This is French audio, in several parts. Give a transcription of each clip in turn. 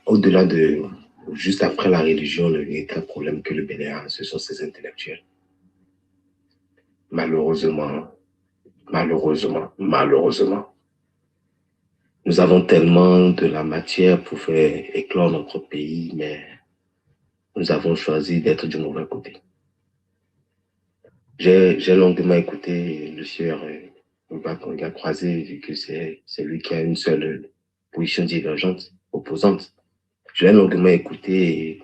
Au-delà de, juste après la religion, le véritable problème que le Bénin a, ce sont ses intellectuels. Malheureusement, malheureusement, nous avons tellement de la matière pour faire éclore notre pays, mais nous avons choisi d'être du mauvais côté. J'ai longuement écouté le sieur Obakonga Croisé, vu que c'est lui qui a une seule position divergente, opposante. Je l'ai longuement écouté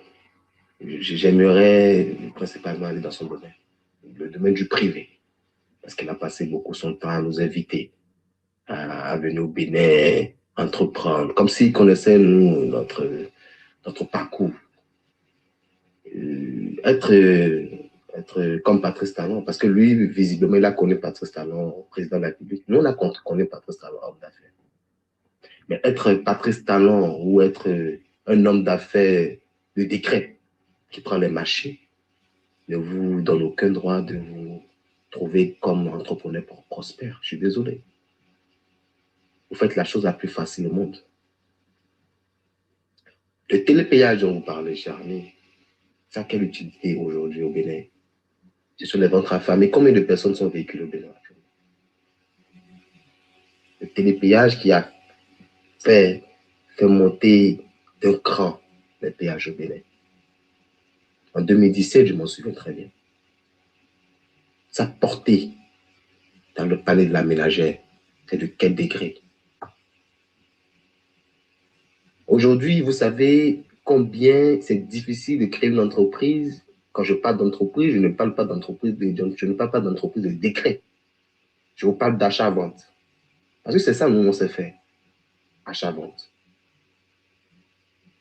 et j'aimerais principalement aller dans son domaine, le domaine du privé, parce qu'il a passé beaucoup son temps à nous inviter à venir au Bénin, entreprendre, comme s'il connaissait nous, notre parcours. Être comme Patrice Talon, parce que lui, visiblement, il a connu Patrice Talon, président de la République. Nous, on a connu Patrice Talon, homme d'affaires. Mais être Patrice Talon ou être un homme d'affaires de décret qui prend les marchés ne vous donne aucun droit de vous trouver comme entrepreneur prospère. Je suis désolé. Vous faites la chose la plus facile au monde. Le télépayage dont vous parlez, cher ami, ça a quelle utilité aujourd'hui au Bénin? Ce sont les ventres affamés. Combien de personnes sont véhiculées au Bénin? Le télépayage qui a fait monter d'un cran les péages au Bénin. En 2017, je m'en souviens très bien. Sa portée dans le panier de la ménagère, c'est de quel degré? Aujourd'hui, vous savez combien c'est difficile de créer une entreprise. Quand je parle d'entreprise, je ne parle pas d'entreprise de décret. Je vous parle d'achat-vente. Parce que c'est ça, nous, on sait faire. Achat-vente.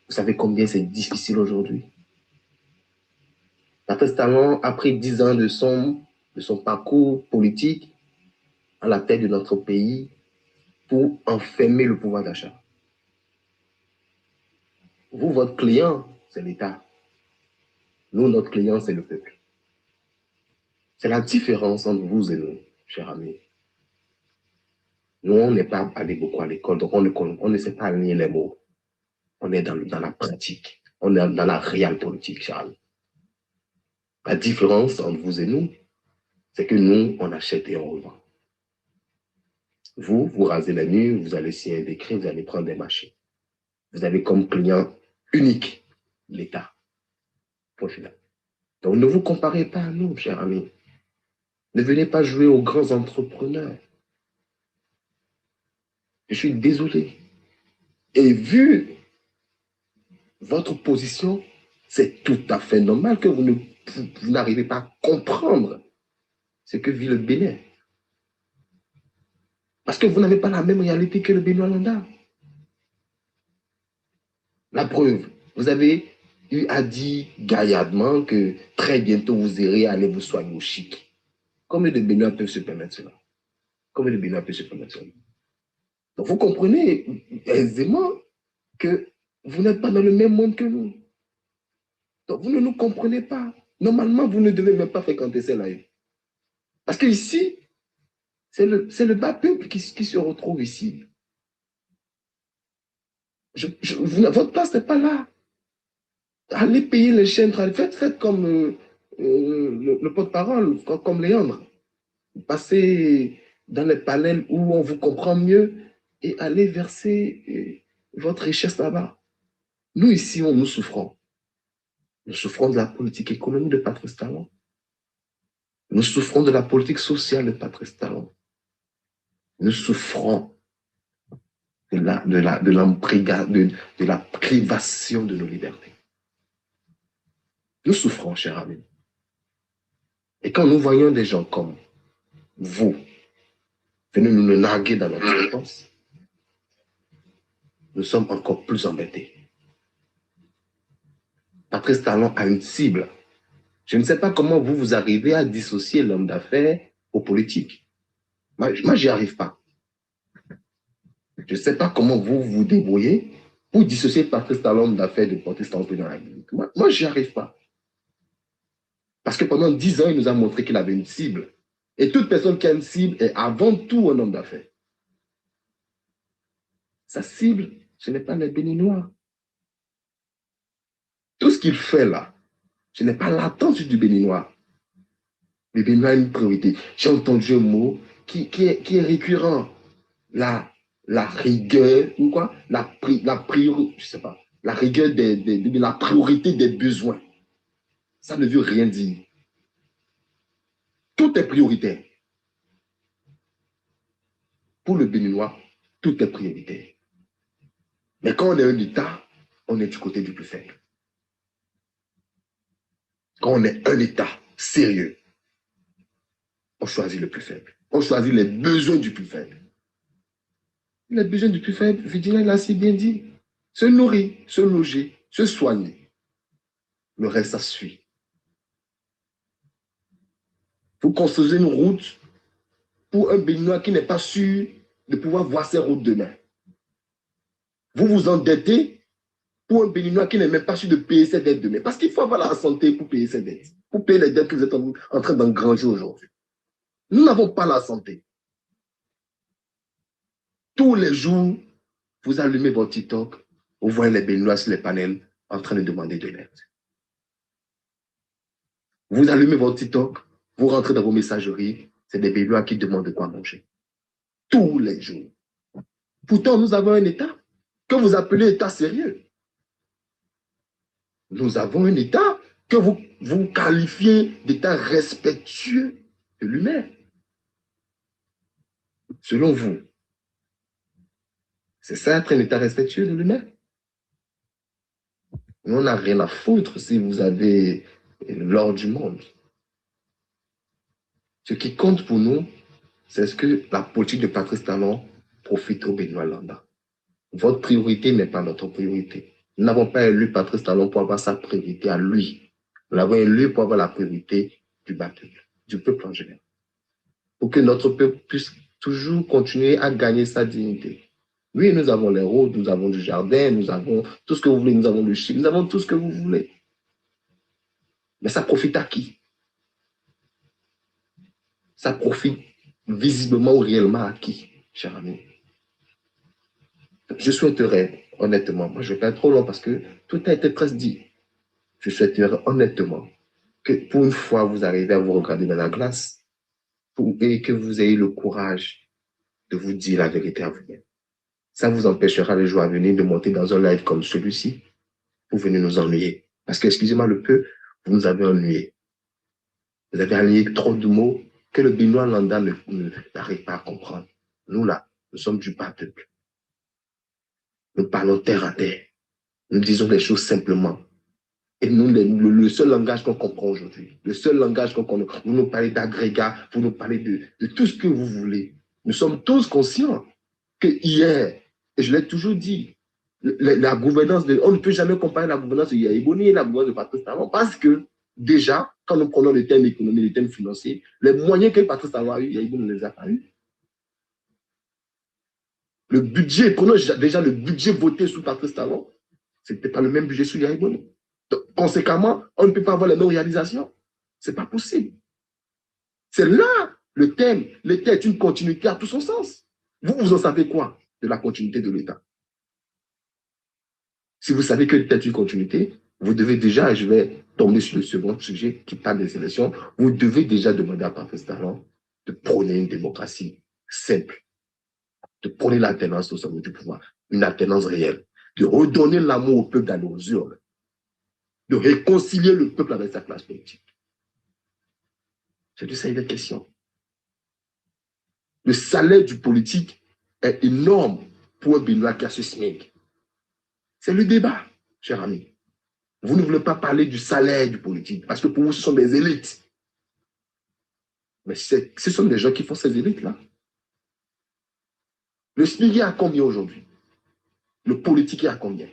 Vous savez combien c'est difficile aujourd'hui? Patrice Talon a pris 10 ans de son parcours politique à la tête de notre pays pour enfermer le pouvoir d'achat. Vous, votre client, c'est l'État. Nous, notre client, c'est le peuple. C'est la différence entre vous et nous, chers amis. Nous, on n'est pas allé beaucoup à l'école, donc on ne sait pas aligner les mots. On est dans la pratique. On est dans la réelle politique, chers amis. La différence entre vous et nous, c'est que nous, on achète et on revend. Vous rasez les murs, vous allez signer un décret, vous allez prendre des marchés. Vous avez comme client unique l'État. Point final. Donc ne vous comparez pas à nous, chers amis. Ne venez pas jouer aux grands entrepreneurs. Je suis désolé. Et vu votre position, c'est tout à fait normal que vous n'arrivez pas à comprendre ce que vit le Bénin. Parce que vous n'avez pas la même réalité que le Bénin-Landa. La preuve, vous avez eu à dire gaillardement que très bientôt vous irez aller vous soigner au chic. Combien de Béninois peuvent se permettre cela? Combien de Béninois peuvent se permettre cela? Donc vous comprenez aisément que vous n'êtes pas dans le même monde que nous. Donc vous ne nous comprenez pas. Normalement, vous ne devez même pas fréquenter ces lives. Parce qu'ici, c'est le bas peuple qui se retrouve ici. Votre place n'est pas là. Allez payer les chaînes, faites comme le porte-parole, comme Léandre. Passez dans les panels où on vous comprend mieux et allez verser votre richesse là-bas. Nous, ici, nous souffrons. Nous souffrons de la politique économique de Patrice Talon. Nous souffrons de la politique sociale de Patrice Talon. Nous souffrons de la privation de nos libertés. Nous souffrons, chers amis. Et quand nous voyons des gens comme vous venir nous narguer dans notre réponse, nous sommes encore plus embêtés. Patrice Talon a une cible. Je ne sais pas comment vous arrivez à dissocier l'homme d'affaires au politique. Moi, j'y arrive pas. Je ne sais pas comment vous vous débrouillez pour dissocier Patrice Talon d'affaires de Patrice Talon dans la République. Moi, j'y arrive pas. Parce que pendant 10 ans, il nous a montré qu'il avait une cible. Et toute personne qui a une cible est avant tout un homme d'affaires. Sa cible, ce n'est pas les Béninois. qu'il fait là, ce n'est pas l'attente du Béninois. Le Béninois a une priorité. J'ai entendu un mot qui est récurrent. La rigueur, ou quoi? La priorité, je sais pas. La rigueur la priorité des besoins. Ça ne veut rien dire. Tout est prioritaire. Pour le Béninois, tout est prioritaire. Mais quand on est un État, on est du côté du plus faible. Quand on est un État sérieux, on choisit le plus faible. On choisit les besoins du plus faible. Les besoins du plus faible, Virginia l'a si bien dit. Se nourrir, se loger, se soigner. Le reste, ça suit. Vous construisez une route pour un Béninois qui n'est pas sûr de pouvoir voir ses routes demain. Vous vous endettez pour un Béninois qui n'est même pas sûr de payer ses dettes demain. Parce qu'il faut avoir la santé pour payer ses dettes. Pour payer les dettes que vous êtes en train d'engranger aujourd'hui. Nous n'avons pas la santé. Tous les jours, vous allumez votre TikTok, vous voyez les Béninois sur les panels en train de demander de l'aide. Vous allumez votre TikTok, vous rentrez dans vos messageries, c'est des Béninois qui demandent de quoi manger. Tous les jours. Pourtant, nous avons un État que vous appelez État sérieux. Nous avons un État que vous qualifiez d'État respectueux de l'humain. Selon vous, c'est ça être un État respectueux de l'humain? On n'a rien à foutre si vous avez l'or du monde. Ce qui compte pour nous, c'est ce que la politique de Patrice Talon profite au Béninois lambda. Votre priorité n'est pas notre priorité. Nous n'avons pas élu Patrice Talon pour avoir sa priorité à lui. Nous l'avons élu pour avoir la priorité du peuple, du peuple en général. Pour que notre peuple puisse toujours continuer à gagner sa dignité. Oui, nous avons les routes, nous avons du jardin, nous avons tout ce que vous voulez, nous avons le chip, nous avons tout ce que vous voulez. Mais ça profite à qui? Ça profite visiblement ou réellement à qui, cher ami? Je souhaiterais, honnêtement, moi je ne vais pas être trop long parce que tout a été presque dit. Je souhaiterais honnêtement que pour une fois vous arrivez à vous regarder dans la glace et que vous ayez le courage de vous dire la vérité à vous-même. Ça vous empêchera les jours à venir de monter dans un live comme celui-ci pour venir nous ennuyer. Parce que, excusez-moi le peu, vous nous avez ennuyés. Vous avez ennuyé trop de mots que le Béninois lambda n'arrive pas à comprendre. Nous, là, nous sommes du bas peuple. Nous parlons terre à terre. Nous disons les choses simplement. Et nous, le seul langage qu'on comprend aujourd'hui, le seul langage qu'on connaît, vous nous parlez d'agrégat, vous nous parlez de tout ce que vous voulez. Nous sommes tous conscients que hier, et je l'ai toujours dit, la gouvernance on ne peut jamais comparer la gouvernance de Yaya Boni et la gouvernance de Patrice Talon parce que déjà, quand nous prenons le thème économique, le thème financier, les moyens que Patrice Talon a eu, Yaya Boni ne les a pas eu. Le budget, prenons déjà le budget voté sous Patrice Talon, ce n'était pas le même budget sous Yaya Boni. Donc, conséquemment, on ne peut pas avoir les non-réalisations. Ce n'est pas possible. C'est là le thème. L'État est une continuité à tout son sens. Vous en savez quoi de la continuité de l'État? Si vous savez que l'État est une continuité, vous devez déjà, et je vais tomber sur le second sujet qui parle des élections, vous devez déjà demander à Patrice Talon de prôner une démocratie simple, de prôner l'alternance au sommet du pouvoir, une alternance réelle, de redonner l'amour au peuple d'aller aux urnes, de réconcilier le peuple avec sa classe politique. C'est de ça il est question. Le salaire du politique est énorme pour un Béninois qui a ce SMIC. C'est le débat, cher ami. Vous ne voulez pas parler du salaire du politique parce que pour vous, ce sont des élites. Mais ce sont des gens qui font ces élites-là. Le SMIC est à combien aujourd'hui? Le politique est à combien?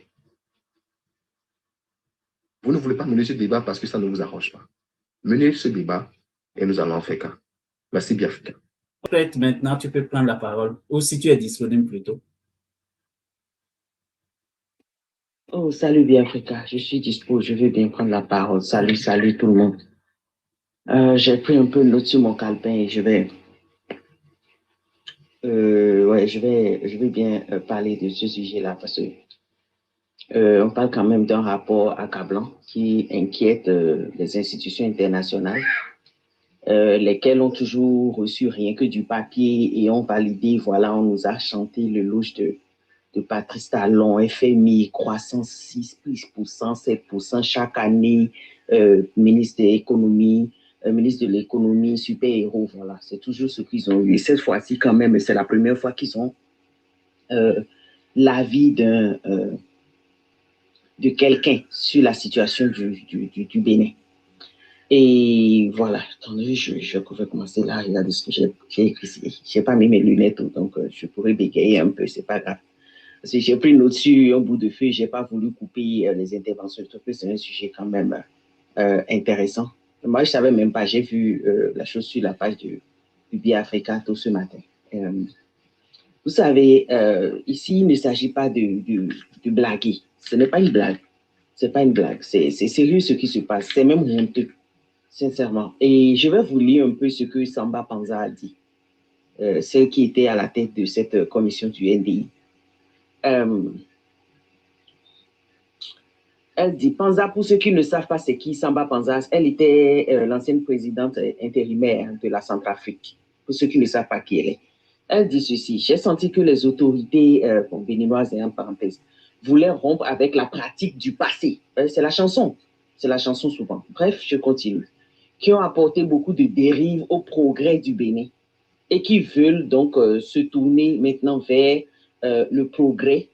Vous ne voulez pas mener ce débat parce que ça ne vous arrange pas. Menez ce débat et nous allons en faire cas. Merci bien. Peut-être maintenant, tu peux prendre la parole ou si tu es disponible plutôt. Oh, salut Biafrica, je suis dispo, je veux bien prendre la parole. Salut, salut tout le monde. J'ai pris un peu de note sur mon calepin et je vais bien parler de ce sujet-là parce que On parle quand même d'un rapport accablant qui inquiète les institutions internationales, lesquelles ont toujours reçu rien que du papier et ont validé, voilà, on nous a chanté le louche de Patrice Talon, FMI, croissance 6%, 7% chaque année, ministre de l'économie, ministre de l'économie, super-héros, voilà, c'est toujours ce qu'ils ont eu. Et cette fois-ci, quand même, c'est la première fois qu'ils ont l'avis de quelqu'un sur la situation du Bénin. Et voilà, attendez, je vais commencer là, regardez ce que j'ai écrit ici. Je n'ai pas mis mes lunettes, donc je pourrais bégayer un peu, c'est pas grave. Parce que j'ai pris une note sur un bout de feuille, je n'ai pas voulu couper les interventions, je trouve que c'est un sujet quand même intéressant. Moi, je ne savais même pas, j'ai vu la chose sur la page du BiAfrica tôt ce matin. Vous savez, ici, il ne s'agit pas de blaguer. Ce n'est pas une blague. C'est pas une blague. C'est sérieux ce qui se passe. C'est même honteux, sincèrement. Et je vais vous lire un peu ce que Samba Panza a dit, celle qui était à la tête de cette commission du NDI. Elle dit, Panza, pour ceux qui ne savent pas c'est qui Samba Panza, elle était l'ancienne présidente intérimaire de la Centrafrique. Pour ceux qui ne savent pas qui elle est. Elle dit ceci, j'ai senti que les autorités béninoises, et en parenthèse, voulaient rompre avec la pratique du passé. C'est la chanson souvent. Bref, je continue. Qui ont apporté beaucoup de dérives au progrès du Bénin et qui veulent donc se tourner maintenant vers le progrès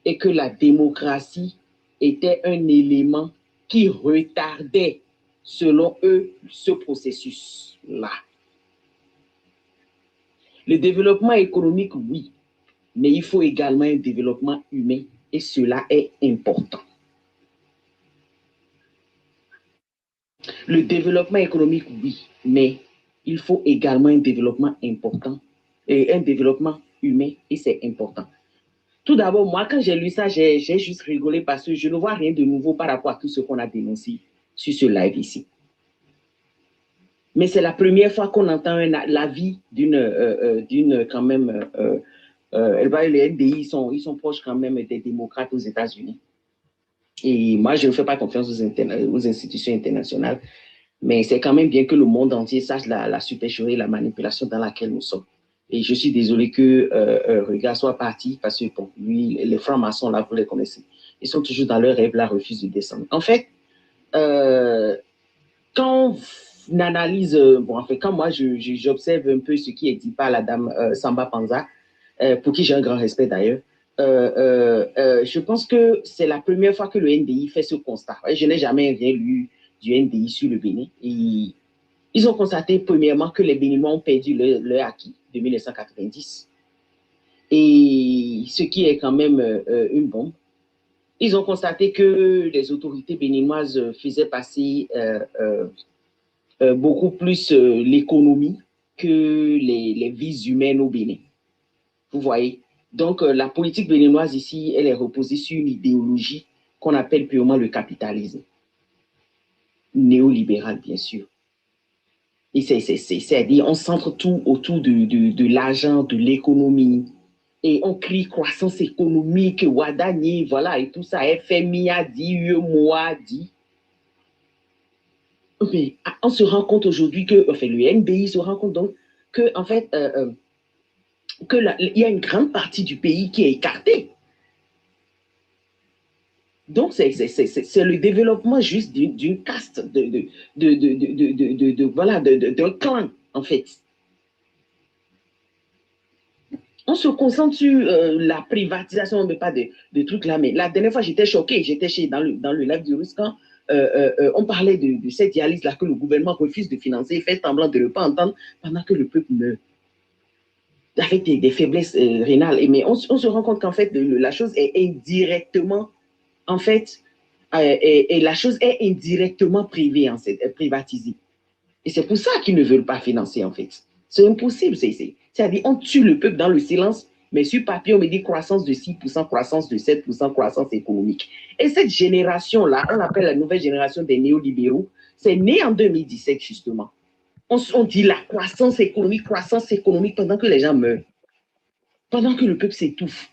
et que la démocratie était un élément qui retardait, selon eux, ce processus-là. Le développement économique, oui, mais il faut également un développement humain et cela est important. Le développement économique, oui, mais il faut également un développement important et un développement humain et c'est important. Tout d'abord, moi, quand j'ai lu ça, j'ai juste rigolé parce que je ne vois rien de nouveau par rapport à tout ce qu'on a dénoncé sur ce live ici. Mais c'est la première fois qu'on entend l'avis d'une quand même... les NDI, ils sont proches quand même des démocrates aux États-Unis. Et moi, je ne fais pas confiance aux institutions internationales, mais c'est quand même bien que le monde entier sache la supercherie, la manipulation dans laquelle nous sommes. Et je suis désolé que Rega soit parti parce que bon, lui, les francs-maçons, là, vous les connaissez. Ils sont toujours dans leur rêve, là, refusent de descendre. En fait, quand on analyse, quand moi, j'observe un peu ce qui est dit par la dame Samba Panza, pour qui j'ai un grand respect d'ailleurs, je pense que c'est la première fois que le NDI fait ce constat. Je n'ai jamais rien lu du NDI sur le Bénin. Et ils ont constaté premièrement que les Béninois ont perdu leur acquis de 1990. Et ce qui est quand même une bombe. Ils ont constaté que les autorités béninoises faisaient passer beaucoup plus l'économie que les vies humaines au Bénin. Vous voyez? Donc, la politique béninoise ici, elle est reposée sur une idéologie qu'on appelle purement le capitalisme. Néolibéral, bien sûr. Et c'est-à-dire, on centre tout autour de l'argent, de l'économie. Et on crie croissance économique, Wadani, voilà, et tout ça. FMI a dit, UEMOA a dit. Mais on se rend compte aujourd'hui que, enfin, le NBI se rend compte donc que, en fait, il y a une grande partie du pays qui est écartée. Donc, c'est le développement juste d'une caste, d'un clan, en fait. On se concentre sur la privatisation, mais pas de trucs là. Mais la dernière fois, j'étais choquée. J'étais dans le live du Russe quand on parlait de cette dialyse-là que le gouvernement refuse de financer, fait semblant de ne pas entendre pendant que le peuple meurt. Avec des faiblesses rénales. Mais on se rend compte qu'en fait, la chose est indirectement, en fait, et la chose est indirectement privée, en fait, privatisée. Et c'est pour ça qu'ils ne veulent pas financer, en fait. C'est impossible. C'est-à-dire, on tue le peuple dans le silence, mais sur papier, on me dit croissance de 6%, croissance de 7%, croissance économique. Et cette génération-là, on l'appelle la nouvelle génération des néolibéraux, c'est né en 2017, justement. On dit la croissance économique, pendant que les gens meurent, pendant que le peuple s'étouffe.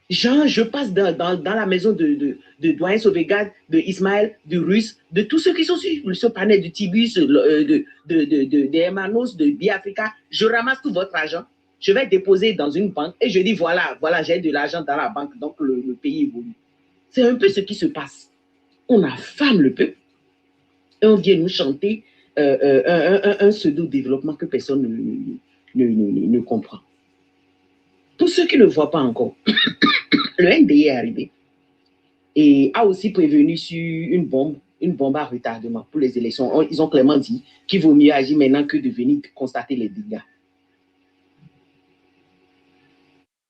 Genre, je passe dans la maison de Doyen Sauvegarde, de Ismaël, du Russe, de tous ceux qui sont sur ce panel du Tibus, de Hermanos, de Biafrica. Je ramasse tout votre argent. Je vais déposer dans une banque et je dis voilà, j'ai de l'argent dans la banque, donc le pays évolue. C'est un peu ce qui se passe. On affame le peuple et on vient nous chanter un pseudo-développement que personne ne comprend. Pour ceux qui ne le voient pas encore, le NDI est arrivé et a aussi prévenu sur une bombe à retardement pour les élections. Ils ont clairement dit qu'il vaut mieux agir maintenant que de venir constater les dégâts.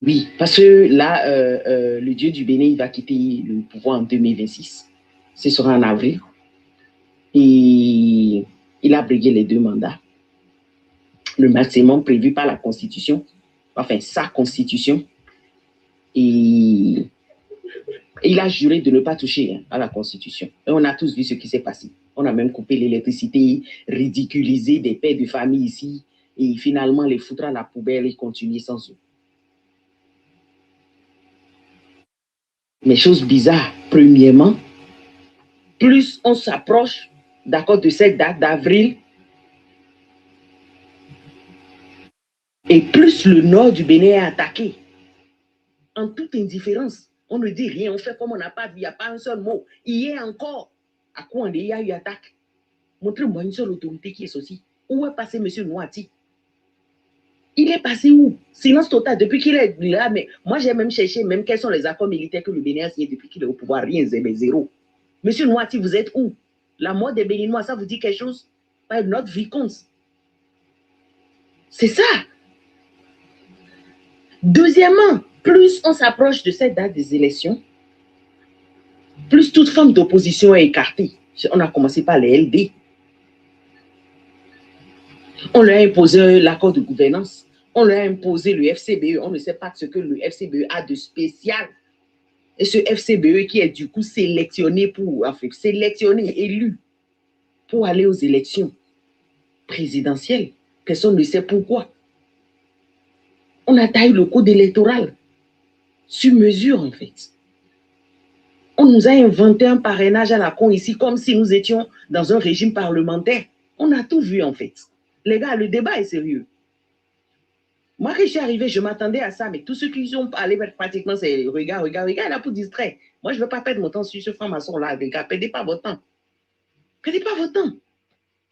Oui, parce que là, le dieu du Bénin, il va quitter le pouvoir en 2026. Ce sera en avril. Et il a brigué les 2 mandats. Le maximum prévu par la Constitution, enfin sa Constitution. Et il a juré de ne pas toucher à la Constitution. Et on a tous vu ce qui s'est passé. On a même coupé l'électricité, ridiculisé des pères de famille ici, et finalement les foutre à la poubelle et continuer sans eux. Mais chose bizarre, premièrement, plus on s'approche, d'accord, de cette date d'avril, et plus le nord du Bénin est attaqué. En toute indifférence. On ne dit rien, on fait comme on n'a pas vu, il n'y a pas un seul mot. Hier encore, à quoi il y a eu attaque? Montrez-moi une seule autorité qui est sortie. Où est passé M. Noati? Il est passé où? Silence total depuis qu'il est là. Mais moi, j'ai même cherché même quels sont les accords militaires que le Bénin a signés depuis qu'il est au pouvoir. Rien, zéro. M. Noati, vous êtes où? La mort des Béninois, ça vous dit quelque chose? Notre vie compte. C'est ça. Deuxièmement, plus on s'approche de cette date des élections, plus toute forme d'opposition est écartée. On a commencé par les LD. On leur a imposé l'accord de gouvernance. On leur a imposé le FCBE. On ne sait pas ce que le FCBE a de spécial. Et ce FCBE qui est du coup sélectionné élu pour aller aux élections présidentielles. Personne ne sait pourquoi. On a taillé le code électoral sur mesure, en fait. On nous a inventé un parrainage à la con ici, comme si nous étions dans un régime parlementaire. On a tout vu, en fait. Les gars, le débat est sérieux. Moi, quand je suis arrivé, je m'attendais à ça, mais tous ceux qui sont allés pratiquement, c'est regarde, là pour distraire. Moi, je ne veux pas perdre mon temps sur ce franc-maçon-là, les gars. Perdez pas votre temps. Perdez pas votre temps.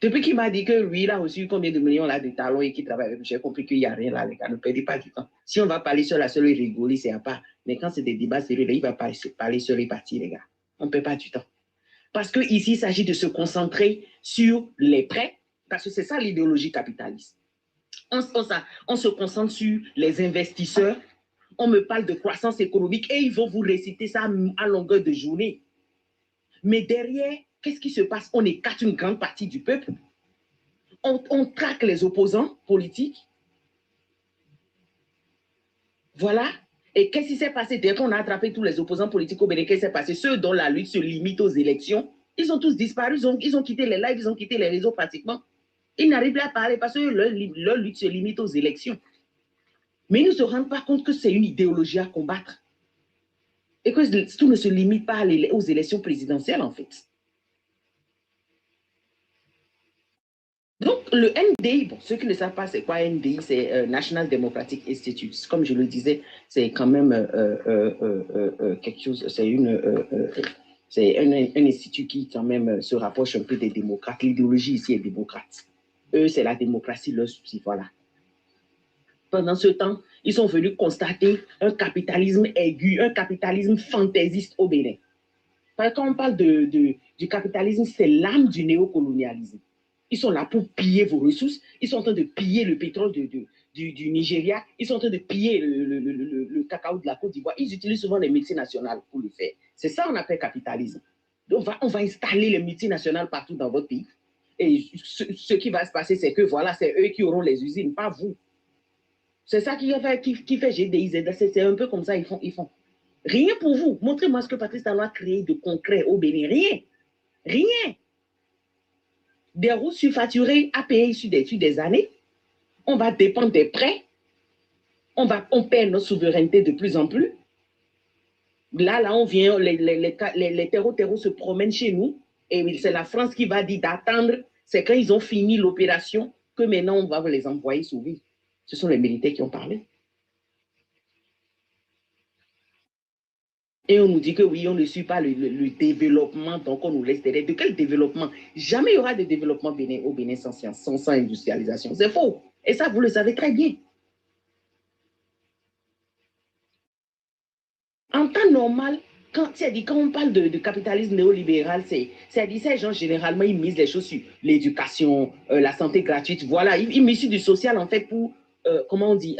Depuis qu'il m'a dit que lui, il a reçu combien de millions là de talons et qu'il travaille avec, j'ai compris qu'il n'y a rien là, les gars. Ne perdez pas du temps. Si on va parler sur la seule et rigoler, c'est à part. Mais quand c'est des débats sérieux, il va parler sur les partis, les gars. On ne perd pas du temps. Parce qu'ici, il s'agit de se concentrer sur les prêts, parce que c'est ça l'idéologie capitaliste. On se concentre sur les investisseurs, on me parle de croissance économique et ils vont vous réciter ça à longueur de journée. Mais derrière, qu'est-ce qui se passe? On écarte une grande partie du peuple, on traque les opposants politiques. Voilà. Et qu'est-ce qui s'est passé? Dès qu'on a attrapé tous les opposants politiques au Bénin, qu'est-ce qui s'est passé? Ceux dont la lutte se limite aux élections, ils ont tous disparu, ils ont quitté les lives, ils ont quitté les réseaux pratiquement. Ils n'arrivent plus à parler parce que leur lutte se limite aux élections. Mais ils ne se rendent pas compte que c'est une idéologie à combattre. Et que tout ne se limite pas aux élections présidentielles, en fait. Donc, le NDI, bon, ceux qui ne savent pas c'est quoi NDI, c'est National Democratic Institute. Comme je le disais, c'est quand même quelque chose, c'est un institut qui quand même se rapproche un peu des démocrates. L'idéologie ici est démocrate. Eux, c'est la démocratie, leur souci, voilà. Pendant ce temps, ils sont venus constater un capitalisme aigu, un capitalisme fantaisiste au Bénin. Quand on parle du capitalisme, c'est l'âme du néocolonialisme. Ils sont là pour piller vos ressources. Ils sont en train de piller le pétrole du Nigeria. Ils sont en train de piller le cacao de la Côte d'Ivoire. Ils utilisent souvent les multinationales pour le faire. C'est ça qu'on appelle capitalisme. Donc, on va installer les multinationales partout dans votre pays. Et ce qui va se passer, c'est que voilà, c'est eux qui auront les usines, pas vous. C'est ça qui fait GDIZ. C'est un peu comme ça, ils font. Rien pour vous. Montrez-moi ce que Patrice Talon a créé de concret au Bénin. Rien. Rien. Des routes surfacturées à payer sur des années. On va dépendre des prêts. On perd notre souveraineté de plus en plus. Là, on vient, les terreaux se promènent chez nous, et c'est la France qui va dire d'attendre. C'est quand ils ont fini l'opération que maintenant on va les envoyer sauver. Ce sont les militaires qui ont parlé. Et on nous dit que oui, on ne suit pas le développement, donc on nous laisse derrière. De quel développement? Jamais il y aura de développement au Bénin sans science, sans industrialisation. C'est faux. Et ça, vous le savez très bien. En temps normal, quand on parle de capitalisme néolibéral, c'est ces gens, généralement, ils misent les choses sur l'éducation, la santé gratuite. Voilà, ils misent sur du social, en fait, pour, comment on dit,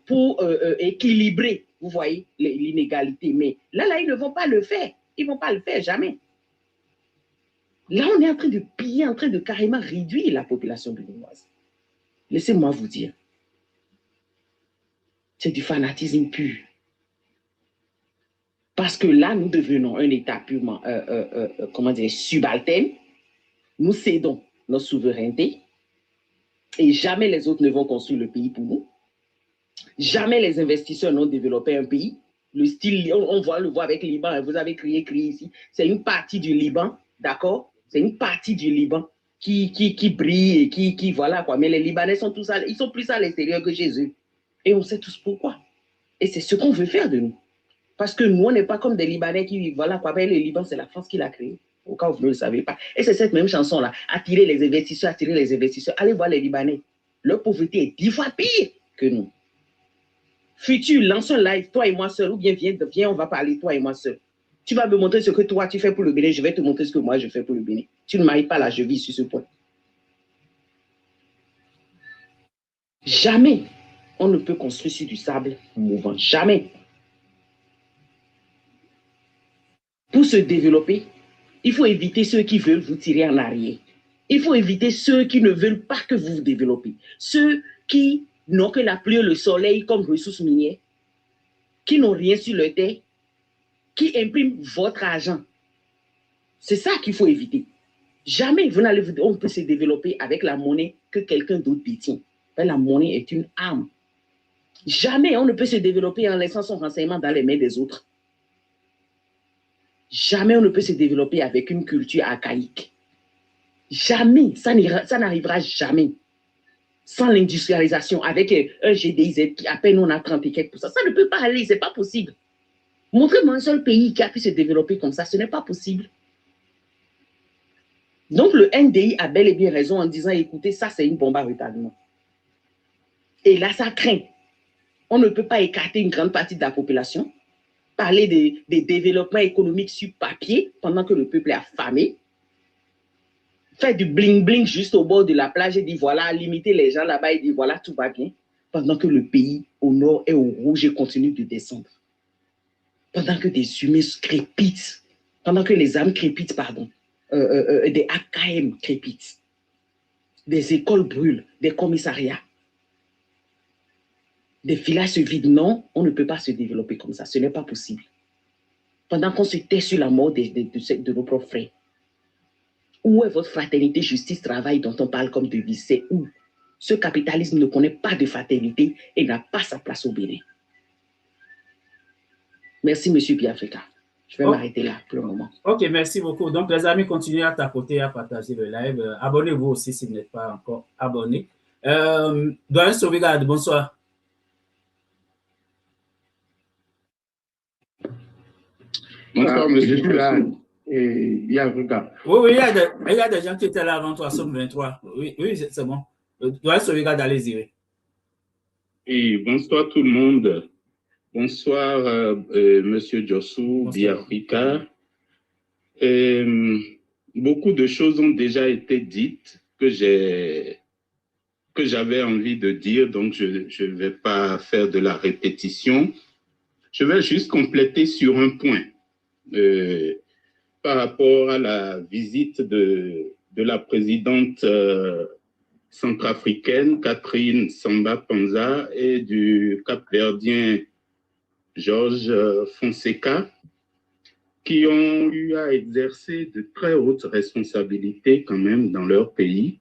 pour équilibrer, vous voyez, l'inégalité. Mais là, ils ne vont pas le faire. Ils ne vont pas le faire, jamais. Là, on est en train de piller, en train de carrément réduire la population béninoise. Laissez-moi vous dire. C'est du fanatisme pur. Parce que là, nous devenons un État purement, comment dire, subalterne. Nous cédons notre souveraineté et jamais les autres ne vont construire le pays pour nous. Jamais les investisseurs n'ont développé un pays. Le style, on le voit avec le Liban, vous avez crié ici. C'est une partie du Liban, d'accord? C'est une partie du Liban qui brille et qui voilà quoi. Mais les Libanais sont tous ils sont plus à l'extérieur que chez eux. Et on sait tous pourquoi. Et c'est ce qu'on veut faire de nous. Parce que nous, on n'est pas comme des Libanais qui vivent. Voilà quoi. Ben, le Liban, c'est la France qui l'a créé. Au cas où vous ne le savez pas. Et c'est cette même chanson-là. Attirer les investisseurs, attirer les investisseurs. Allez voir les Libanais. Leur pauvreté est 10 fois pire que nous. Futur, lance un live, toi et moi seul. Ou bien viens, on va parler, toi et moi seul. Tu vas me montrer ce que toi, tu fais pour le Bénin. Je vais te montrer ce que moi, je fais pour le Bénin. Tu ne m'arrives pas là, je vis sur ce point. Jamais on ne peut construire sur du sable mouvant. Jamais. Pour se développer, il faut éviter ceux qui veulent vous tirer en arrière. Il faut éviter ceux qui ne veulent pas que vous vous développez. Ceux qui n'ont que la pluie et le soleil comme ressources minières, qui n'ont rien sur le terre, qui impriment votre argent. C'est ça qu'il faut éviter. Jamais on peut se développer avec la monnaie que quelqu'un d'autre détient. La monnaie est une arme. Jamais on ne peut se développer en laissant son renseignement dans les mains des autres. Jamais on ne peut se développer avec une culture archaïque. Jamais, ça n'arrivera jamais. Sans l'industrialisation, avec un GDIZ qui à peine on a 30 et quelques %. Ça ne peut pas aller, c'est pas possible. Montrez-moi un seul pays qui a pu se développer comme ça, ce n'est pas possible. Donc le NDI a bel et bien raison en disant, écoutez, ça c'est une bombe à retardement. Et là, ça craint. On ne peut pas écarter une grande partie de la population, parler des développements économiques sur papier pendant que le peuple est affamé, faire du bling-bling juste au bord de la plage et dire voilà, limiter les gens là-bas et dire voilà, tout va bien, pendant que le pays au nord est au rouge et continue de descendre. Pendant que des humains crépitent, pendant que les âmes crépitent, pardon, des AKM crépitent, des écoles brûlent, des commissariats, des villages se vident. Non, on ne peut pas se développer comme ça, ce n'est pas possible. Pendant qu'on se tait sur la mort de nos propres frères. Où est votre fraternité, justice, travail dont on parle comme devise? C'est où? Ce capitalisme ne connaît pas de fraternité et n'a pas sa place au Bénin. Merci, M. Biafrika. Je vais m'arrêter là pour le moment. Ok, merci beaucoup. Donc, les amis, continuez à tapoter, à partager le live. Abonnez-vous aussi si vous n'êtes pas encore abonné. Doyen Sauvegarde, bonsoir. Bonsoir, monsieur. Je suis là. Et il y a un regard. Oui, il y a des gens qui étaient là avant toi, Somme 23. Oui, c'est bon. Doyen Sauvegarde, allez-y. Et bonsoir tout le monde. Bonsoir, monsieur Djossou, Biafrika. Beaucoup de choses ont déjà été dites que j'avais envie de dire, donc je ne vais pas faire de la répétition. Je vais juste compléter sur un point. Par rapport à la visite de la présidente centrafricaine Catherine Samba-Panza et du Cap-Verdien Georges Fonseca, qui ont eu à exercer de très hautes responsabilités quand même dans leur pays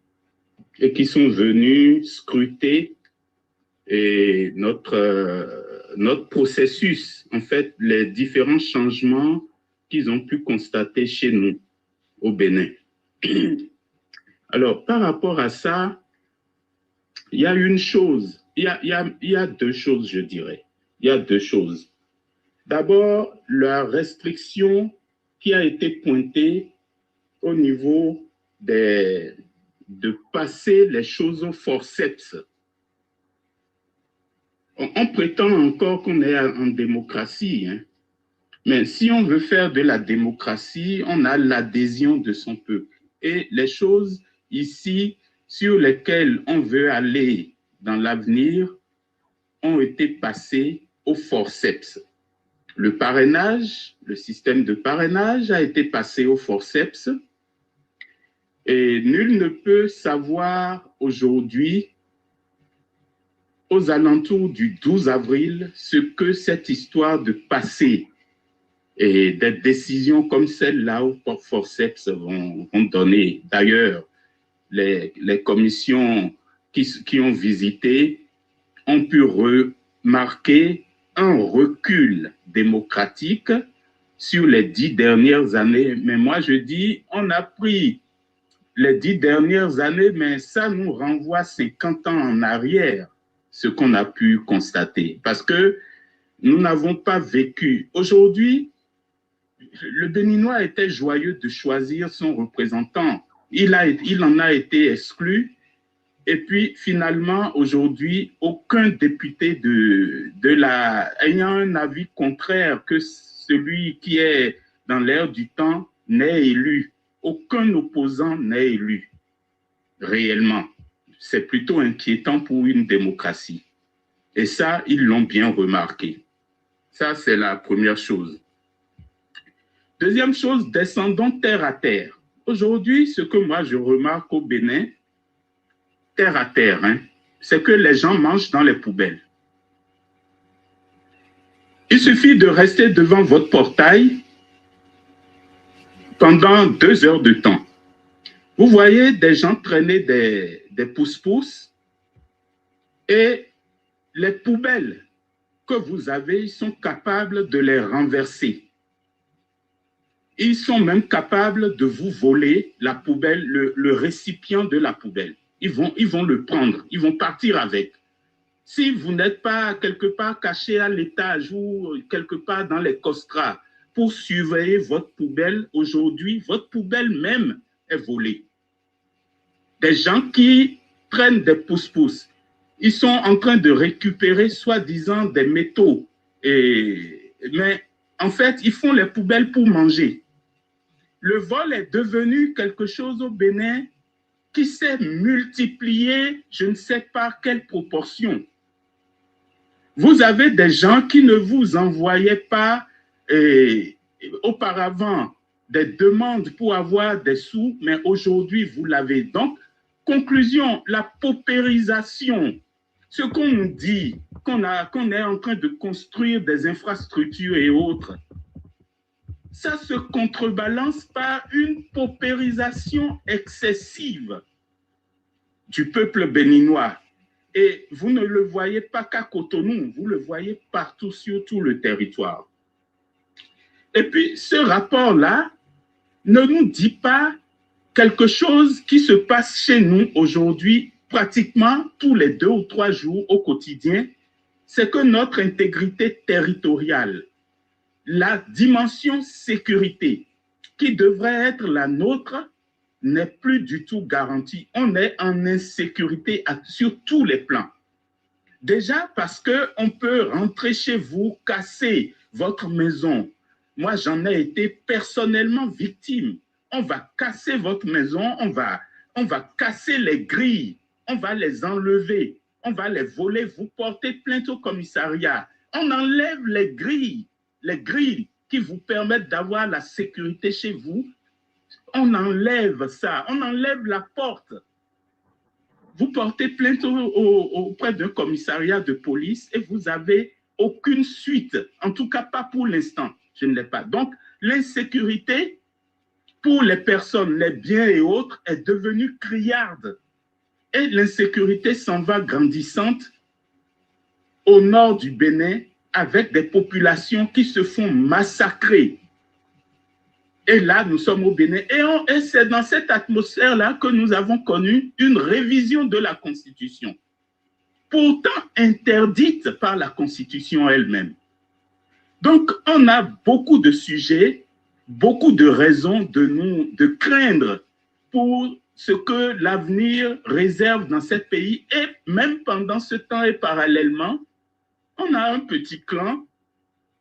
et qui sont venus scruter notre notre processus, en fait, les différents changements qu'ils ont pu constater chez nous au Bénin. Alors, par rapport à ça, il y a une chose, il y a deux choses, je dirais. Il y a deux choses. D'abord, la restriction qui a été pointée au niveau de passer les choses au forceps. On prétend encore qu'on est en démocratie, hein. Mais si on veut faire de la démocratie, on a l'adhésion de son peuple. Et les choses ici sur lesquelles on veut aller dans l'avenir ont été passées au forceps. Le parrainage, le système de parrainage a été passé au forceps. Et nul ne peut savoir aujourd'hui, aux alentours du 12 avril, ce que cette histoire de passer et des décisions comme celle-là au forceps vont donner. D'ailleurs, les commissions qui ont visité ont pu remarquer un recul démocratique sur les 10 dernières années. Mais moi, je dis, on a pris les 10 dernières années, mais ça nous renvoie 50 ans en arrière, ce qu'on a pu constater. Parce que nous n'avons pas vécu. Aujourd'hui, le Béninois était joyeux de choisir son représentant. Il en a été exclu. Et puis, finalement, aujourd'hui, aucun député ayant un avis contraire que celui qui est dans l'air du temps n'est élu. Aucun opposant n'est élu, réellement. C'est plutôt inquiétant pour une démocratie. Et ça, ils l'ont bien remarqué. Ça, c'est la première chose. Deuxième chose, descendons terre à terre. Aujourd'hui, ce que moi je remarque au Bénin, terre à terre, hein, c'est que les gens mangent dans les poubelles. Il suffit de rester devant votre portail pendant 2 heures de temps. Vous voyez des gens traîner des pousse-pousse et les poubelles que vous avez, ils sont capables de les renverser. Ils sont même capables de vous voler la poubelle, le récipient de la poubelle. Ils vont le prendre, ils vont partir avec. Si vous n'êtes pas quelque part caché à l'étage ou quelque part dans les costras pour surveiller votre poubelle, aujourd'hui, votre poubelle même est volée. Des gens qui prennent des pousse-pousse, ils sont en train de récupérer soi-disant des métaux. Mais en fait, ils font les poubelles pour manger. Le vol est devenu quelque chose au Bénin qui s'est multiplié, je ne sais pas quelle proportion. Vous avez des gens qui ne vous envoyaient pas auparavant des demandes pour avoir des sous, mais aujourd'hui, vous l'avez. Donc, conclusion, la paupérisation. Ce qu'on nous dit, qu'on est en train de construire des infrastructures et autres, ça se contrebalance par une paupérisation excessive du peuple béninois. Et vous ne le voyez pas qu'à Cotonou, vous le voyez partout sur tout le territoire. Et puis, ce rapport-là ne nous dit pas quelque chose qui se passe chez nous aujourd'hui, pratiquement tous les 2 ou 3 jours au quotidien, c'est que notre intégrité territoriale, la dimension sécurité qui devrait être la nôtre n'est plus du tout garantie. On est en insécurité sur tous les plans. Déjà parce qu'on peut rentrer chez vous, casser votre maison. Moi, j'en ai été personnellement victime. On va casser votre maison, on va casser les grilles, on va les enlever, on va les voler, vous portez plainte au commissariat. On enlève les grilles qui vous permettent d'avoir la sécurité chez vous. On enlève ça, on enlève la porte. Vous portez plainte auprès d'un commissariat de police et vous n'avez aucune suite, en tout cas pas pour l'instant, je ne l'ai pas. Donc, l'insécurité pour les personnes, les biens et autres est devenue criarde. Et l'insécurité s'en va grandissante au nord du Bénin, avec des populations qui se font massacrer. Et là, nous sommes au Bénin. Et c'est dans cette atmosphère-là que nous avons connu une révision de la Constitution, pourtant interdite par la Constitution elle-même. Donc, on a beaucoup de sujets, beaucoup de raisons de craindre pour ce que l'avenir réserve dans ce pays. Et même pendant ce temps et parallèlement, on a un petit clan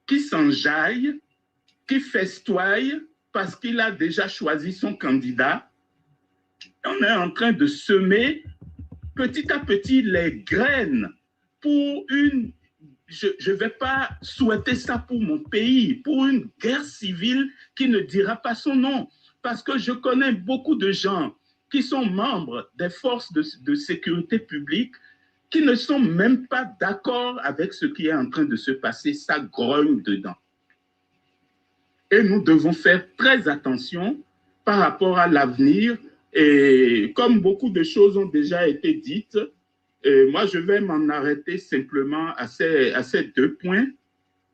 qui s'enjaille, qui festoie parce qu'il a déjà choisi son candidat. On est en train de semer petit à petit les graines pour une... Je ne vais pas souhaiter ça pour mon pays, pour une guerre civile qui ne dira pas son nom. Parce que je connais beaucoup de gens qui sont membres des forces de sécurité publique qui ne sont même pas d'accord avec ce qui est en train de se passer. Ça grogne dedans. Et nous devons faire très attention par rapport à l'avenir. Et comme beaucoup de choses ont déjà été dites, moi, je vais m'en arrêter simplement à ces 2 points.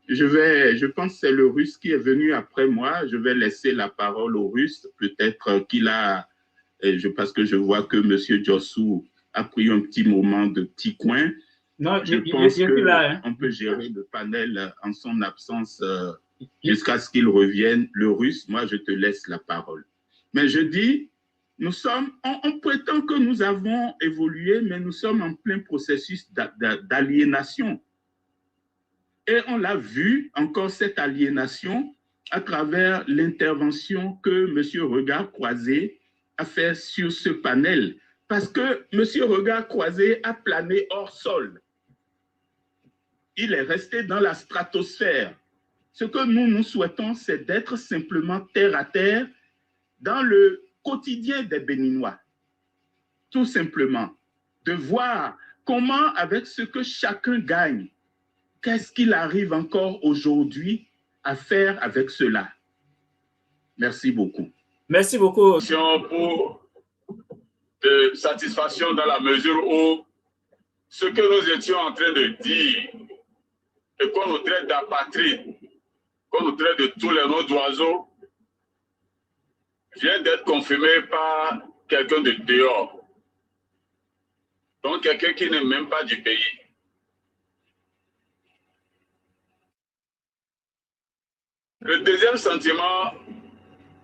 Je pense que c'est le Russe qui est venu après moi. Je vais laisser la parole au Russe. Peut-être qu'il a, parce que je vois que M. Djossou a pris un petit moment de petit coin. Non, je pense qu'on peut gérer le panel en son absence jusqu'à ce qu'il revienne. Le Russe, moi, je te laisse la parole. Mais je dis, on prétend que nous avons évolué, mais nous sommes en plein processus d'aliénation. Et on l'a vu, encore cette aliénation, à travers l'intervention que M. Regard Croisé a fait sur ce panel. Parce que M. Regard Croisé a plané hors sol. Il est resté dans la stratosphère. Ce que nous souhaitons, c'est d'être simplement terre à terre dans le quotidien des Béninois. Tout simplement. De voir comment, avec ce que chacun gagne, qu'est-ce qu'il arrive encore aujourd'hui à faire avec cela? Merci beaucoup. Merci beaucoup. Pour de satisfaction dans la mesure où ce que nous étions en train de dire et qu'on nous traite d'apatride, qu'on nous traite de tous les noms d'oiseaux, vient d'être confirmé par quelqu'un de dehors. Donc quelqu'un qui n'est même pas du pays. Le deuxième sentiment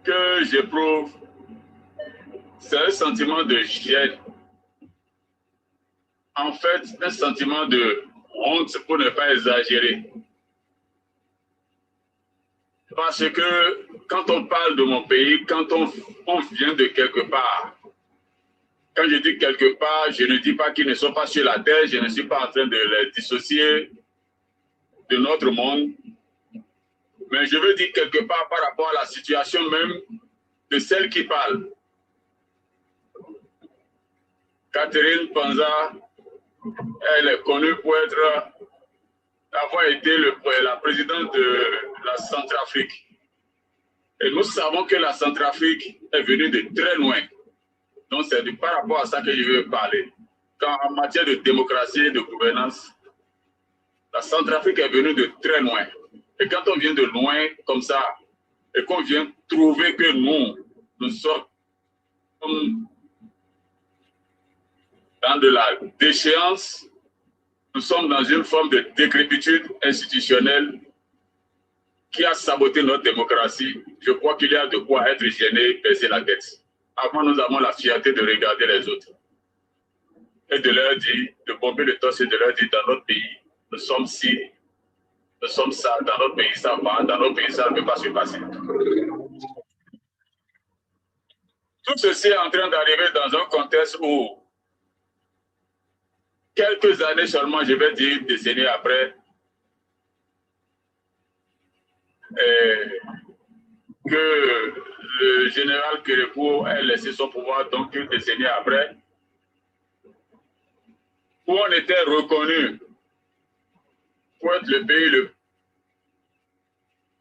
que j'éprouve, c'est un sentiment de gêne. En fait, un sentiment de honte, pour ne pas exagérer. Parce que quand on parle de mon pays, quand on vient de quelque part, quand je dis quelque part, je ne dis pas qu'ils ne sont pas sur la terre, je ne suis pas en train de les dissocier de notre monde. Mais je veux dire quelque part par rapport à la situation même de celle qui parle. Catherine Panza, elle est connue pour avoir été la présidente de la Centrafrique. Et nous savons que la Centrafrique est venue de très loin. Donc c'est par rapport à ça que je veux parler. Quand en matière de démocratie et de gouvernance, la Centrafrique est venue de très loin. Et quand on vient de loin comme ça, et qu'on vient trouver que nous sommes dans de la déchéance, nous sommes dans une forme de décrépitude institutionnelle qui a saboté notre démocratie. Je crois qu'il y a de quoi être gêné et baisser la tête. Avant, nous avons la fierté de regarder les autres et de leur dire, de bomber le torse et de leur dire, dans notre pays, nous sommes ci, nous sommes ça, dans notre pays ça va, dans notre pays ça ne peut pas se passer. Tout ceci est en train d'arriver dans un contexte où, quelques années seulement, je vais dire décennies après, que le général Kérékou a laissé son pouvoir donc une décennie après, où on était reconnu pour être le pays le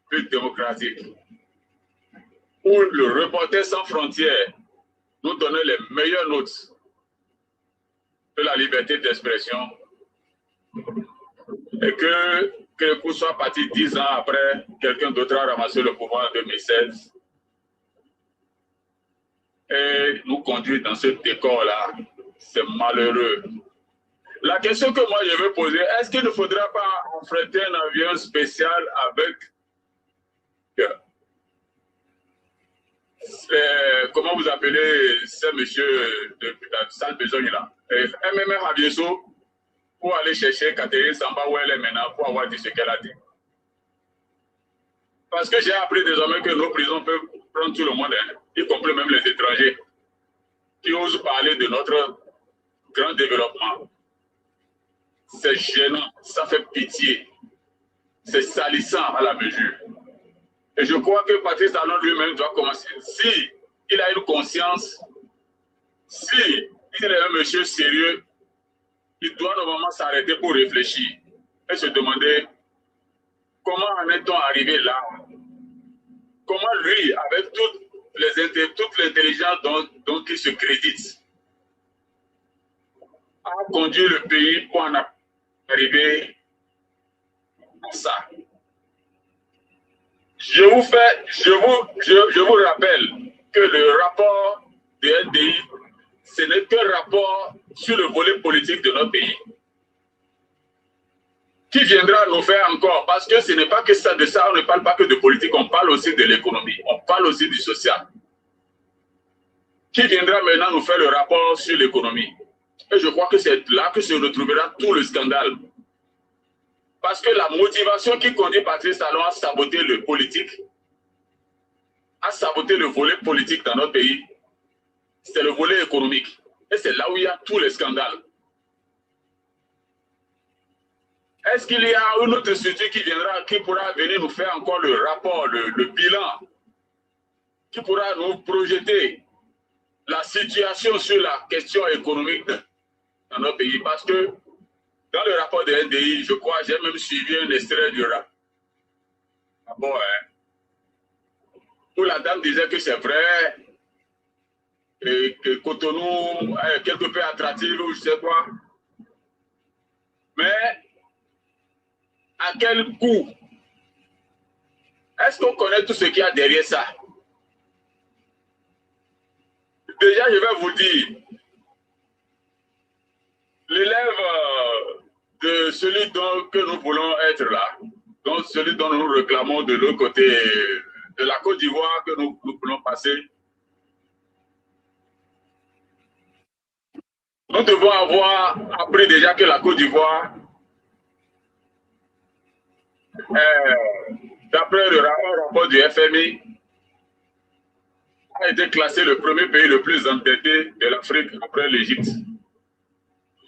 plus démocratique, où le Reporter sans frontières nous donnait les meilleures notes de la liberté d'expression, et que Kérékou soit parti 10 ans après, quelqu'un d'autre a ramassé le pouvoir en 2016 et nous conduit dans ce décor-là. C'est malheureux. La question que moi je veux poser, est-ce qu'il ne faudra pas affréter un avion spécial avec comment vous appelez ce monsieur de la salle besogne là, MMR Avieso, pour aller chercher Catherine Samba où elle est maintenant pour avoir dit ce qu'elle a dit. Parce que j'ai appris désormais que nos prisons peuvent prendre tout le monde, hein, y compris même les étrangers, qui osent parler de notre grand développement. C'est gênant, ça fait pitié, c'est salissant à la mesure. Et je crois que Patrice Talon lui-même doit commencer. Si il a une conscience, si il est un monsieur sérieux, il doit normalement s'arrêter pour réfléchir et se demander comment en est-on arrivé là? Comment lui, avec toute l'intelligence dont il se crédite, a conduit le pays pour en arriver à ça? Je vous rappelle que le rapport de NDI, ce n'est qu'un rapport sur le volet politique de notre pays. Qui viendra nous faire encore? Parce que ce n'est pas que ça, de ça, on ne parle pas que de politique, on parle aussi de l'économie, on parle aussi du social. Qui viendra maintenant nous faire le rapport sur l'économie? Et je crois que c'est là que se retrouvera tout le scandale. Parce que la motivation qui conduit Patrice Talon à saboter le politique, à saboter le volet politique dans notre pays, c'est le volet économique. Et c'est là où il y a tous les scandales. Est-ce qu'il y a une autre structure qui pourra venir nous faire encore le rapport, le bilan, qui pourra nous projeter la situation sur la question économique dans notre pays? Parce que dans le rapport de NDI, je crois, j'ai même suivi un extrait du rapport. Ah bon, hein? Où la dame disait que c'est vrai, et que Cotonou est quelque peu attractif ou je sais quoi. Mais à quel coût? Est-ce qu'on connaît tout ce qu'il y a derrière ça? Déjà, je vais vous dire, l'élève de celui que nous voulons être là, donc celui dont nous réclamons de l'autre côté de la Côte d'Ivoire que nous voulons passer, nous devons avoir appris déjà que la Côte d'Ivoire, d'après le rapport du FMI, a été classé le premier pays le plus endetté de l'Afrique après l'Égypte.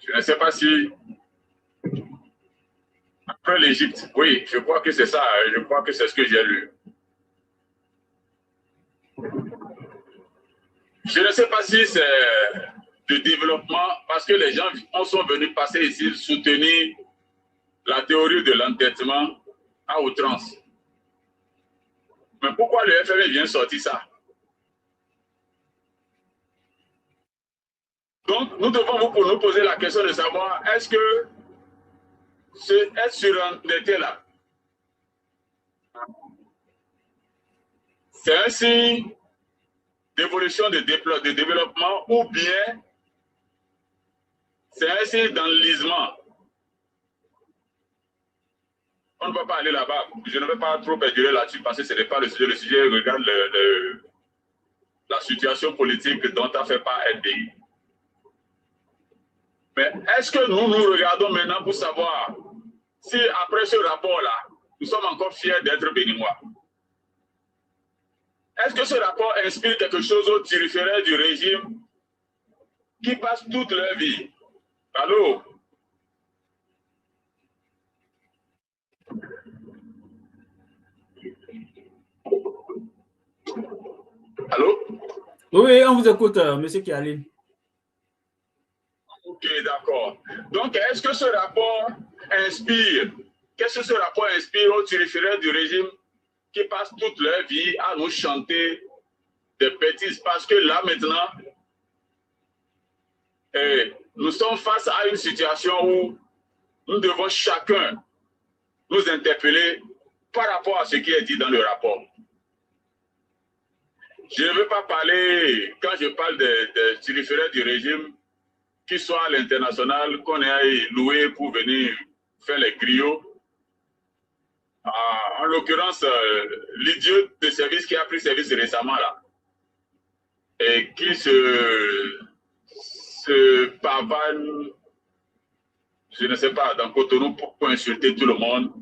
Je ne sais pas si... Après l'Égypte, oui, je crois que c'est ça, je crois que c'est ce que j'ai lu. Je ne sais pas si c'est du développement, parce que les gens sont venus passer ici soutenir la théorie de l'endettement à outrance. Mais pourquoi le FMI vient sortir ça? Donc, nous devons nous poser la question de savoir, est-ce que être surendetté là, c'est un signe d'évolution de développement ou bien c'est un signe d'enlisement? On ne va pas aller là-bas. Je ne vais pas trop perdurer là-dessus parce que ce n'est pas le sujet. Le sujet regarde la situation politique dont a fait part NDI. Mais est-ce que nous regardons maintenant pour savoir si après ce rapport-là, nous sommes encore fiers d'être béninois? Est-ce que ce rapport inspire quelque chose aux turiféraires du régime qui passent toute leur vie? Allô? Allô? Oui, on vous écoute, monsieur Kialine. Ok, d'accord. Donc, est-ce que ce rapport inspire, qu'est-ce que ce rapport inspire aux turiféraires du régime qui passent toute leur vie à nous chanter des bêtises? Parce que là, maintenant, nous sommes face à une situation où nous devons chacun nous interpeller par rapport à ce qui est dit dans le rapport. Je ne veux pas parler, quand je parle des turiféraires du régime, qui sont à l'international, qu'on ait loué pour venir faire les griots. En l'occurrence, l'idiot de service qui a pris service récemment là, et qui se pavane, je ne sais pas, dans Cotonou pour insulter tout le monde.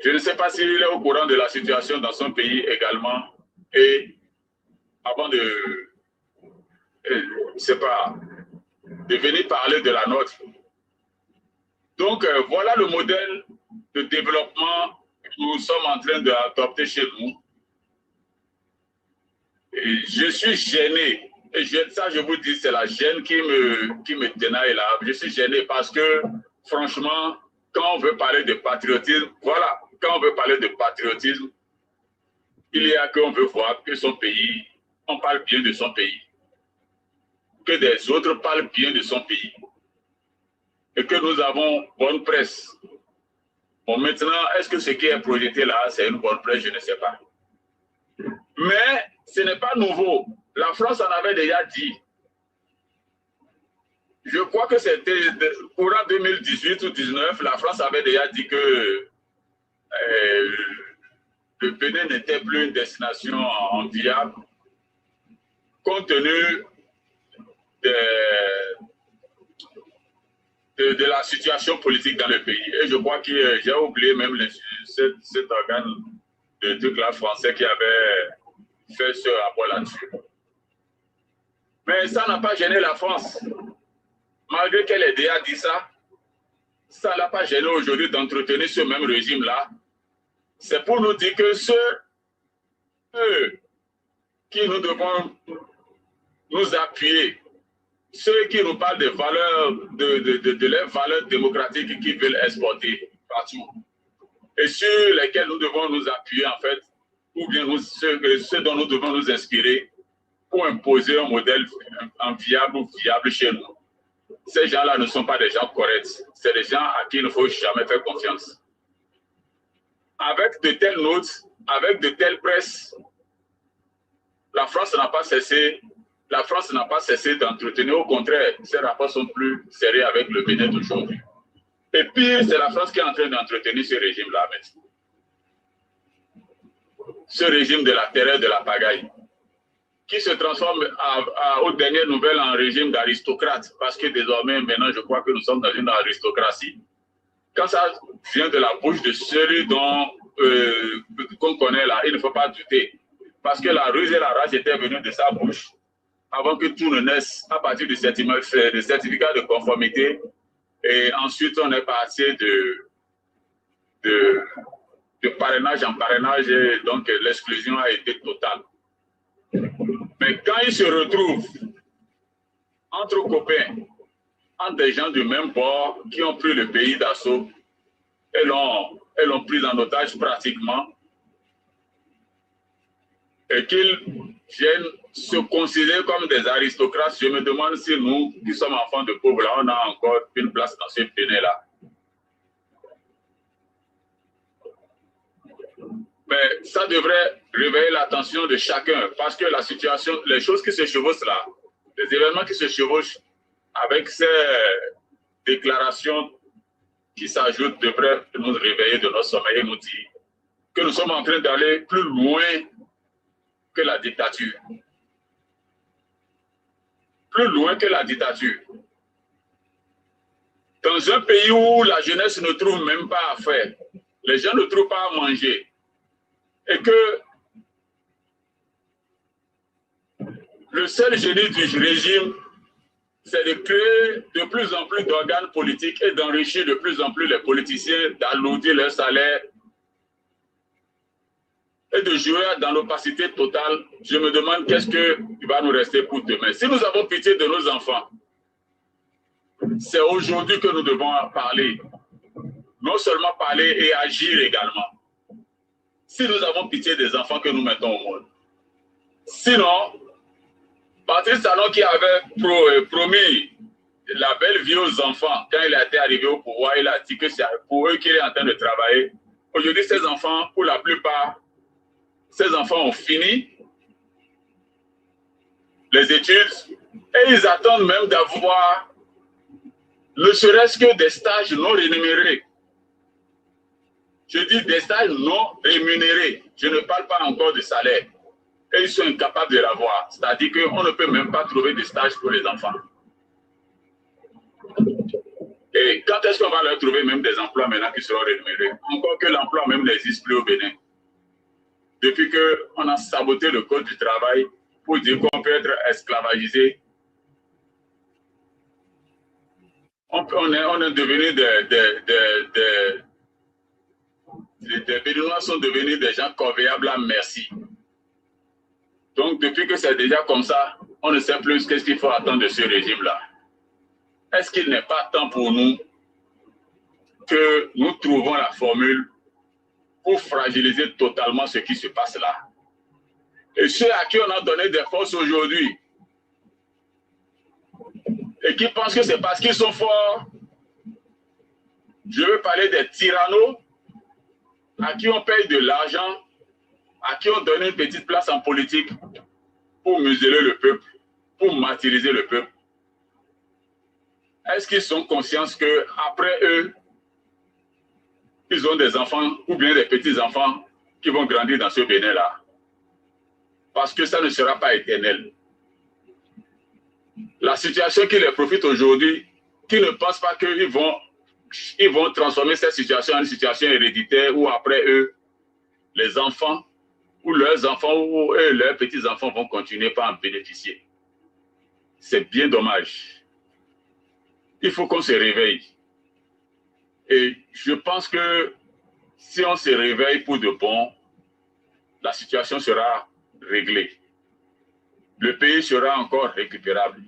Je ne sais pas s'il est au courant de la situation dans son pays également. Et avant de, je sais pas, de venir parler de la nôtre. Donc, voilà le modèle de développement que nous sommes en train d'adopter chez nous. Et je suis gêné. Et ça, je vous dis, c'est la gêne qui me tenaille là. Je suis gêné parce que, franchement, quand on veut parler de patriotisme, voilà, quand on veut parler de patriotisme, il y a qu'on veut voir que son pays, on parle bien de son pays. Que des autres parlent bien de son pays. Et que nous avons bonne presse. Bon, maintenant, est-ce que ce qui est projeté là, c'est une bonne presse? Je ne sais pas. Mais ce n'est pas nouveau. La France en avait déjà dit. Je crois que c'était courant 2018 ou 2019, la France avait déjà dit que le Bénin n'était plus une destination enviable compte tenu de la situation politique dans le pays. Et je crois que j'ai oublié même cet organe de truc là français qui avait fait ce rapport là-dessus. Mais ça n'a pas gêné la France. Malgré qu'elle ait déjà dit ça, ça ne l'a pas gêné aujourd'hui d'entretenir ce même régime-là. C'est pour nous dire que ceux qui nous devons nous appuyer, ceux qui nous parlent des valeurs, de leurs valeurs démocratiques qu'ils veulent exporter partout, et sur lesquels nous devons nous appuyer en fait, ou bien ceux dont nous devons nous inspirer pour imposer un modèle viable ou viable chez nous. Ces gens-là ne sont pas des gens corrects. C'est des gens à qui il ne faut jamais faire confiance. Avec de telles notes, avec de telles presses, la France n'a pas cessé d'entretenir. Au contraire, ces rapports sont plus sérieux avec le Bénin d'aujourd'hui. Et pire, c'est la France qui est en train d'entretenir ce régime-là maintenant. Ce régime de la terreur, de la pagaille, qui se transforme aux dernières nouvelles en régime d'aristocrate, parce que désormais, maintenant, je crois que nous sommes dans une aristocratie. Quand ça vient de la bouche de celui qu'on connaît là, il ne faut pas douter, parce que la ruse et la rage étaient venues de sa bouche avant que tout ne naisse à partir du certificat de conformité, et ensuite on est passé de parrainage en parrainage, et donc l'exclusion a été totale. Mais quand ils se retrouvent entre copains, entre des gens du même bord qui ont pris le pays d'assaut et l'ont pris en otage pratiquement, et qu'ils viennent se considérer comme des aristocrates, je me demande si nous, qui sommes enfants de pauvres, là, on a encore une place dans ce pays-là. Mais ça devrait réveiller l'attention de chacun, parce que la situation, les choses qui se chevauchent là, les événements qui se chevauchent avec ces déclarations qui s'ajoutent devraient nous réveiller de notre sommeil et nous dire que nous sommes en train d'aller plus loin que la dictature. Plus loin que la dictature. Dans un pays où la jeunesse ne trouve même pas à faire, les gens ne trouvent pas à manger, et que le seul génie du régime, c'est de créer de plus en plus d'organes politiques et d'enrichir de plus en plus les politiciens, d'alourdir leur salaire et de jouer dans l'opacité totale. Je me demande qu'est-ce qui va nous rester pour demain. Si nous avons pitié de nos enfants, c'est aujourd'hui que nous devons parler. Non seulement parler et agir également. Si nous avons pitié des enfants que nous mettons au monde. Sinon, Patrice Talon qui avait promis la belle vie aux enfants, quand il a été arrivé au pouvoir, il a dit que c'est pour eux qu'il est en train de travailler. Aujourd'hui, ces enfants, pour la plupart, ces enfants ont fini les études et ils attendent même d'avoir ne serait-ce que des stages non rémunérés. Je dis des stages non rémunérés. Je ne parle pas encore de salaire. Et ils sont incapables de l'avoir. C'est-à-dire qu'on ne peut même pas trouver de stages pour les enfants. Et quand est-ce qu'on va leur trouver même des emplois maintenant qui seront rémunérés? Encore que l'emploi même n'existe plus au Bénin. Depuis qu'on a saboté le code du travail pour dire qu'on peut être esclavagisé, on est devenu des Béninois sont devenus des gens corvéables à merci. Donc, depuis que c'est déjà comme ça, on ne sait plus qu'est-ce qu'il faut attendre de ce régime-là. Est-ce qu'il n'est pas temps pour nous que nous trouvons la formule pour fragiliser totalement ce qui se passe là? Et ceux à qui on a donné des forces aujourd'hui et qui pensent que c'est parce qu'ils sont forts, je veux parler des tyrannos à qui on paye de l'argent, à qui on donne une petite place en politique pour museler le peuple, pour martyriser le peuple. Est-ce qu'ils sont conscients qu'après eux, ils ont des enfants ou bien des petits-enfants qui vont grandir dans ce Bénin-là? Parce que ça ne sera pas éternel. La situation qui les profite aujourd'hui, qui ne pensent pas qu'ils vont transformer cette situation en une situation héréditaire où après eux, les enfants ou leurs enfants ou leurs petits-enfants vont continuer par en bénéficier. C'est bien dommage. Il faut qu'on se réveille. Et je pense que si on se réveille pour de bon, la situation sera réglée. Le pays sera encore récupérable.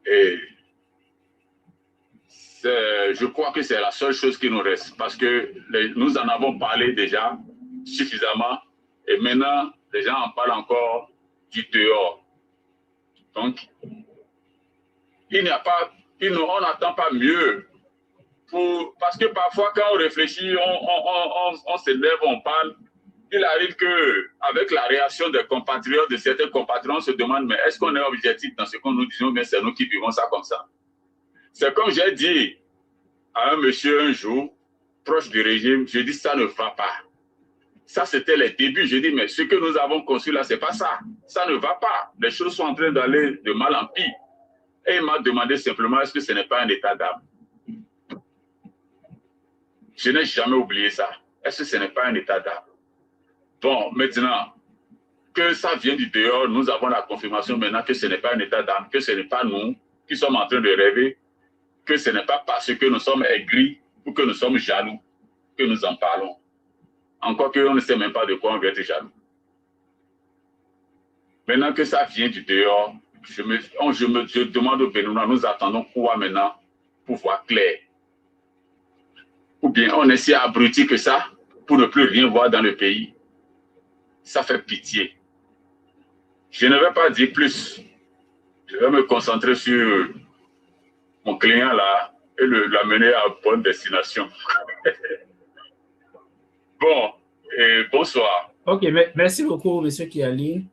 Et je crois que c'est la seule chose qui nous reste parce que nous en avons parlé déjà suffisamment et maintenant les gens en parlent encore du dehors. Donc, on n'attend pas mieux parce que parfois quand on réfléchit, on se lève, on parle. Il arrive qu'avec la réaction des compatriotes, de certains compatriotes, on se demande mais est-ce qu'on est objectif dans ce que nous disons, mais c'est nous qui vivons ça comme ça. C'est comme j'ai dit à un monsieur un jour, proche du régime, je dis ça ne va pas. Ça, c'était les débuts. Je dis, mais ce que nous avons conçu là, c'est pas ça. Ça ne va pas. Les choses sont en train d'aller de mal en pire. Et il m'a demandé simplement, est-ce que ce n'est pas un état d'âme? Je n'ai jamais oublié ça. Est-ce que ce n'est pas un état d'âme? Bon, maintenant, que ça vient du dehors, nous avons la confirmation maintenant que ce n'est pas un état d'âme, que ce n'est pas nous qui sommes en train de rêver, que ce n'est pas parce que nous sommes aigris ou que nous sommes jaloux que nous en parlons. Encore qu'on ne sait même pas de quoi on veut être jaloux. Maintenant que ça vient du dehors, je demande aux Béninois, nous attendons quoi maintenant pour voir clair? Ou bien on est si abruti que ça pour ne plus rien voir dans le pays? Ça fait pitié. Je ne vais pas dire plus. Je vais me concentrer sur mon client là et l'amener à bonne destination. Bon, et bonsoir. Ok, merci beaucoup, M. Kiali.